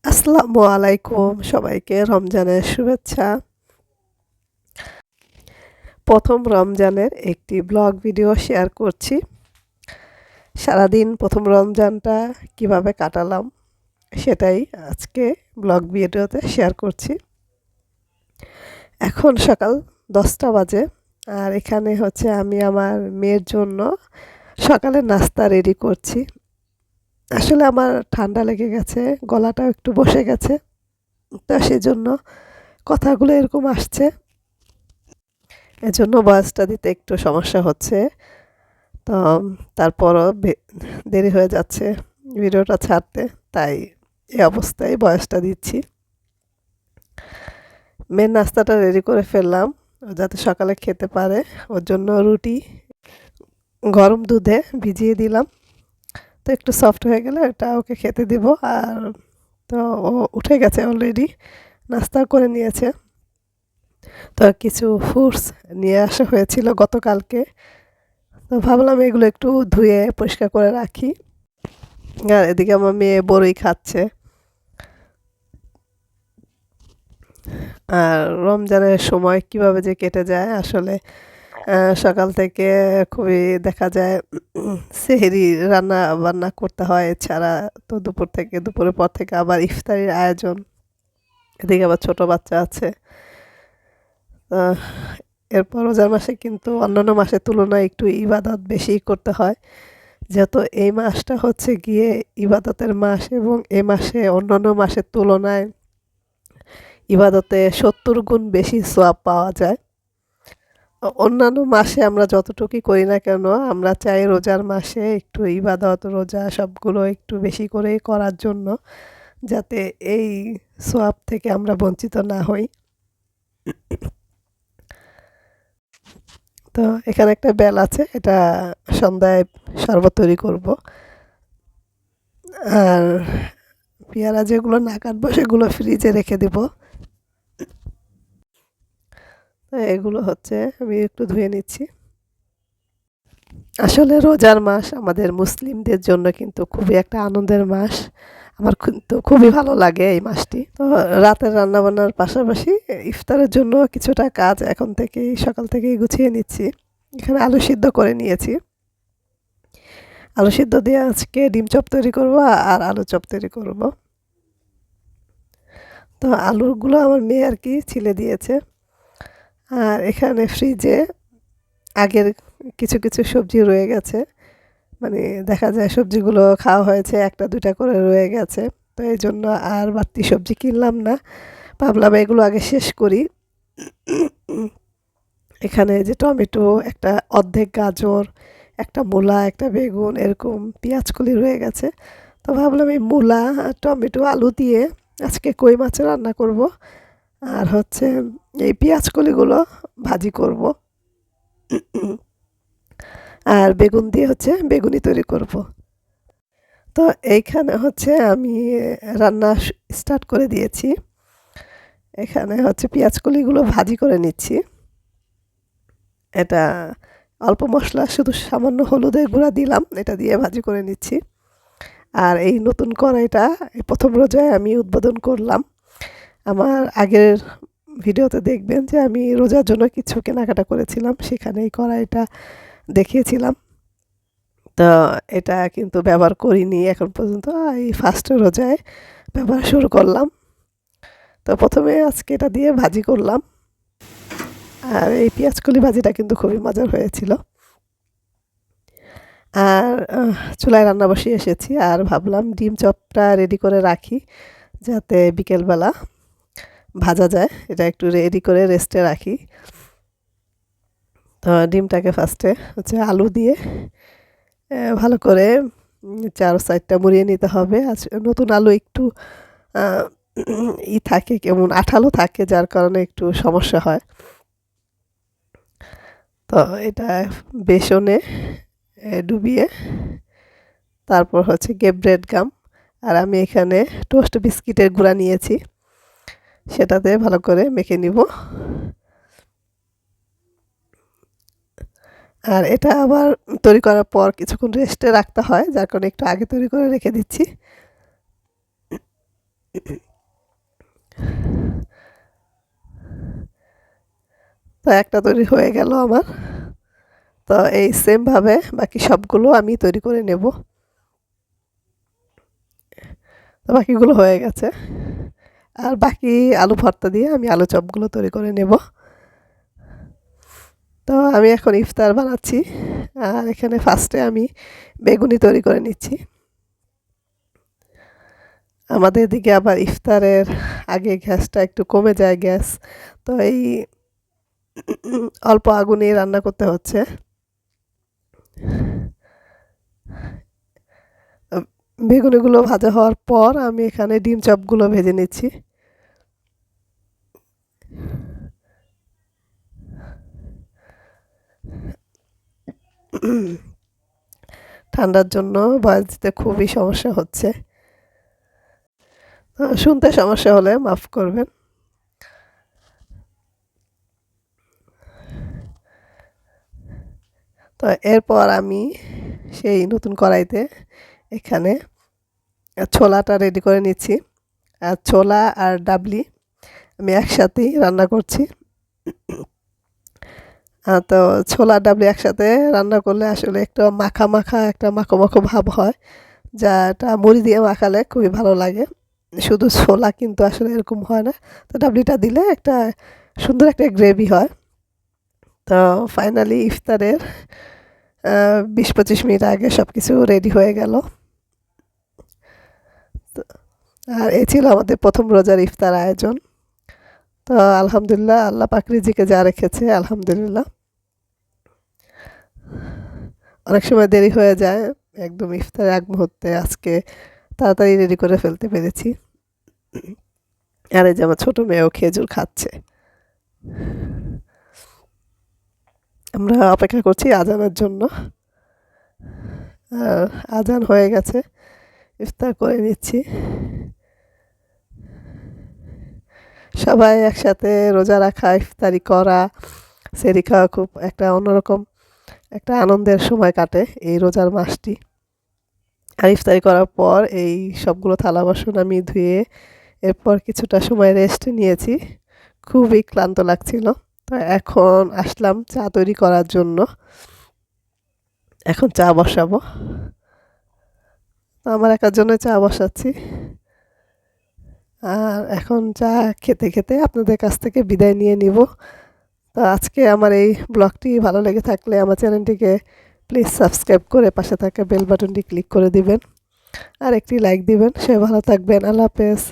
আসসালামু আলাইকুম, সবাইকে রমজানের শুভেচ্ছা। প্রথম রমজানের একটি ব্লগ ভিডিও শেয়ার করছি। সারাদিন প্রথম রমজানটা কিভাবে কাটালাম সেটাই আজকে ব্লগ ভিডিওতে শেয়ার করছি। এখন সকাল 10টা বাজে, আর এখানে হচ্ছে আমি আমার মেয়ের জন্য সকালে নাস্তা রেডি করছি। আসলে আমার ঠান্ডা লেগে গেছে, গলাটাও একটু বসে গেছে, তো সেজন্য কথাগুলো এরকম আসছে। এজন্য ভয়েসটা দিতে একটু সমস্যা হচ্ছে। তো তারপরও দেরি হয়ে যাচ্ছে ভিডিওটা ছাড়তে, তাই এই অবস্থায় ভয়েসটা দিচ্ছি। মেন নাস্তাটা রেডি করে ফেললাম যাতে সকালে খেতে পারে। ওর জন্য রুটি গরম দুধে ভিজিয়ে দিলাম, তো একটু সফট হয়ে গেলে এটা ওকে খেতে দিব। আর তো ও উঠে গেছে অলরেডি, নাস্তা করে নিয়েছে। তো কিছু ফ্রুটস নিয়ে আসা হয়েছিল গতকালকে, তো ভাবলাম এগুলো একটু ধুয়ে পরিষ্কার করে রাখি। আর এদিকে আমার মেয়ে বড়ই খাচ্ছে। আর রমজানের সময় কিভাবে যে কেটে যায় আসলে, সকাল থেকে খুবই দেখা যায় সেহরি রান্না বান্না করতে হয়, এছাড়া তো দুপুরের পর থেকে আবার ইফতারির আয়োজন। এদিকে আবার ছোট বাচ্চা আছে। এরপর রোজার মাসে কিন্তু অন্যান্য মাসের তুলনায় একটু ইবাদত বেশি করতে হয়, যেহেতু এই মাসটা হচ্ছে গিয়ে ইবাদতের মাস, এবং এই মাসে অন্যান্য মাসের তুলনায় ইবাদতে 70 গুণ বেশি সওয়াব পাওয়া যায়। অন্যান্য মাসে আমরা যতটুকুই করি না কেন, আমরা চাই রোজার মাসে একটু ইবাদত রোজা সবগুলো একটু বেশি করে করার জন্য, যাতে এই সওয়াব থেকে আমরা বঞ্চিত না হই। তো এখানে একটা বেল আছে, এটা সন্ধ্যায় শরবত তৈরি করব। আর পেয়ারা যেগুলো না কাটবো সেগুলো ফ্রিজে রেখে দিব। তো এগুলো হচ্ছে আমি একটু ধুয়ে নিচ্ছি। আসলে রোজার মাস আমাদের মুসলিমদের জন্য কিন্তু খুবই একটা আনন্দের মাস। আমার কিন্তু খুবই ভালো লাগে এই মাসটি। তো রাতের রান্নাবান্নার পাশাপাশি ইফতারের জন্য কিছুটা কাজ এখন থেকেই সকাল থেকেই গুছিয়ে নিচ্ছি। এখানে আলু সিদ্ধ করে নিয়েছি। আলু সিদ্ধ দিয়ে আজকে ডিম চপ তৈরি করব আর আলু চপ তৈরি করব। তো আলুগুলো আমার মেয়ে আর কি ছিলে দিয়েছে। আর এখানে ফ্রিজে আগের কিছু কিছু সবজি রয়ে গেছে, মানে দেখা যায় সবজিগুলো খাওয়া হয়েছে, একটা দুইটা করে রয়ে গেছে। তো এই জন্য আর বাড়তি সবজি কিনলাম না, ভাবলাম এগুলো আগে শেষ করি। এখানে যে টমেটো, একটা অর্ধেক গাজর, একটা মূলা, একটা বেগুন, এরকম পেঁয়াজকলি রয়ে গেছে। তো ভাবলাম এই মূলা আর টমেটো আলু দিয়ে আজকে কই মাছ রান্না করব, আর হচ্ছে এই পেঁয়াজকলিগুলো ভাজি করব। আর বেগুন দিয়ে হচ্ছে বেগুনি তৈরি করব। তো এইখানে হচ্ছে আমি রান্না স্টার্ট করে দিয়েছি। এখানে হচ্ছে পেঁয়াজকলিগুলো ভাজি করে নিচ্ছি। এটা অল্প মশলা, শুধু সামান্য হলুদের গুঁড়া দিলাম, এটা দিয়ে ভাজি করে নিচ্ছি। আর এই নতুন কড়াইটা এই প্রথম রোজায় আমি উদ্বোধন করলাম। আমার আগের ভিডিওতে দেখবেন যে আমি রোজার জন্য কিছু কেনাকাটা করেছিলাম, সেখানে এই কড়াইটা দেখিয়েছিলাম। তো এটা কিন্তু ব্যবহার করিনি এখন পর্যন্ত, এই ফার্স্ট রোজায় ব্যবহার শুরু করলাম। তো প্রথমে আজকে এটা দিয়ে ভাজি করলাম। আর এই পেঁয়াজকলি ভাজিটা কিন্তু খুবই মজার হয়েছিল। আর চুলায় রান্না বসিয়ে এসেছি, আর ভাবলাম ডিম চপটা রেডি করে রাখি, যাতে বিকেলবেলা ভাজা যায়। এটা একটু রেডি করে রেস্টে রাখি। তো ডিমটাকে ফার্স্টে হচ্ছে আলু দিয়ে ভালো করে চার সাইডটা মুড়িয়ে নিতে হবে। নতুন আলু একটু থাকে, কেমন আঠালো থাকে, যার কারণে একটু সমস্যা হয়। তো এটা বেসনে ডুবিয়ে তারপর হচ্ছে গিয়ে ব্রেড গাম, আর আমি এখানে টোস্ট বিস্কিটের গুঁড়া নিয়েছি, সেটাতে ভালো করে মেখে নিব। আর এটা আবার তৈরি করার পর কিছুক্ষণ রেস্টে রাখতে হয়, যার কারণে একটু আগে তৈরি করে রেখে দিচ্ছি। তো একটা তৈরি হয়ে গেল আমার। তো এই সেমভাবে বাকি সবগুলো আমি তৈরি করে নেব। তো বাকিগুলো হয়ে গেছে, আর বাকি আলু ভর্তা দিয়ে আমি আলু চপগুলো তৈরি করে নেব। তো আমি এখন ইফতার বানাচ্ছি, আর এখানে ফার্স্টে আমি বেগুনি তৈরি করে নিচ্ছি। আমাদের দিকে আবার ইফতারের আগে গ্যাসটা একটু কমে যায় গ্যাস, তো এই অল্প আগুনে রান্না করতে হচ্ছে। বেগুনিগুলো ভাজা হওয়ার পর আমি এখানে ডিম চপগুলো ভেজে নিচ্ছি। ঠান্ডার জন্য ভয়েস দিতে খুবই সমস্যা হচ্ছে, শুনতে সমস্যা হলে মাফ করবেন। তো এরপর আমি সেই নতুন কড়াইতে এখানে ছোলাটা রেডি করে নিচ্ছি। আর ছোলা আর ডাবলি আমি একসাথেই রান্না করছি। তো ছোলা ডাবলি একসাথে রান্না করলে আসলে একটা মাখা মাখা, একটা মাখো মাখো ভাব হয়, যাটা মুড়ি দিয়ে মাখালে খুবই ভালো লাগে। শুধু ছোলা কিন্তু আসলে এরকম হয় না, তো ডাবলিটা দিলে একটা সুন্দর একটা গ্রেভি হয়। তো ফাইনালি ইফতারের ২০-২৫ মিনিট আগে সব কিছু রেডি হয়ে গেল। আর এই ছিল আমাদের প্রথম রোজার ইফতার আয়োজন। তো আলহামদুলিল্লাহ, আল্লাহ পাক রিজিকে যা রেখেছে আলহামদুলিল্লাহ। অনেক সময় দেরি হয়ে যায়, একদম ইফতারের আগ মুহূর্তে আজকে তাড়াতাড়ি রেডি করে ফেলতে পেরেছি। আর এই যে আমার ছোটো মেয়েও খেজুর খাচ্ছে। আমরা অপেক্ষা করছি আজানের জন্য। আজান হয়ে গেছে, ইফতার করে নিচ্ছি। সবাই একসাথে রোজা রাখা, ইফতারি করা, সেহরি খাওয়া খুব একটা অন্যরকম একটা আনন্দের সময় কাটে এই রোজার মাসটি। আর ইফতারি করার পর এই সবগুলো থালা বাসন আমি ধুয়ে এরপর কিছুটা সময় রেস্ট নিয়েছি, খুবই ক্লান্ত লাগছিল। তো এখন আসলাম চা তৈরি করার জন্য, এখন চা বসাবো। তো আমার একার জন্য চা বসাচ্ছি। আর এখন চা খেতে খেতে আপনাদের কাছ থেকে বিদায় নিয়ে নিব। তো আজকে আমার এই ব্লগটি ভালো লেগে থাকলে আমার চ্যানেলটিকে প্লিজ সাবস্ক্রাইব করে পাশে থাকা বেল বাটনটি ক্লিক করে দিবেন, আর একটি লাইক দিবেন। সবাই ভালো থাকবেন। আল্লাহ হাফেজ।